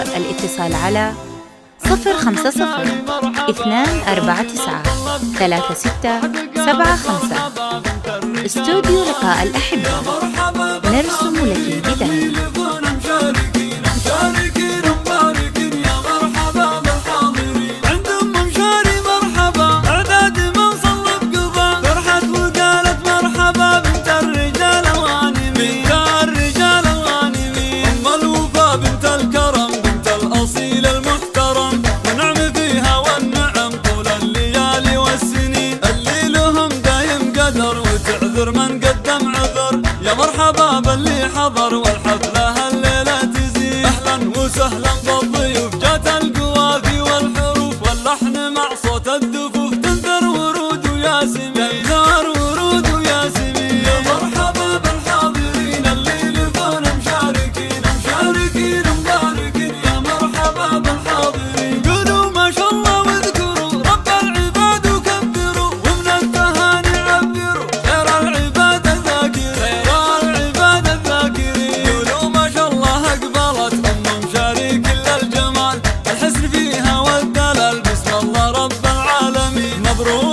الاتصال على 050-249-3675. استوديو لقاء الأحبة، نرسم لك البداية. وتعذر من قدم عذر، يا مرحبا باللي حضر والحفلة الليلة تزين. أهلا وسهلا بالضيوف، جات القوافي والحروف واللحن مع صوت الدفوف، تنثر ورود وياسمين، تنثر ورود وياسمين. يا مرحبا بالحاضرين اللي يلفون مشاركين، مشاركين مباركين. يا مرحبا بالحاضرين، قولوا ما شاء الله واذكروا رب العباد وكبروا، ومن التهاني عبروا خير العباد الذاكرين، خير العباد الذاكرين. قولوا ما شاء الله اقبلت مشارك الجمال، الحسن فيها والدلال، بسم الله رب العالمين. مبروك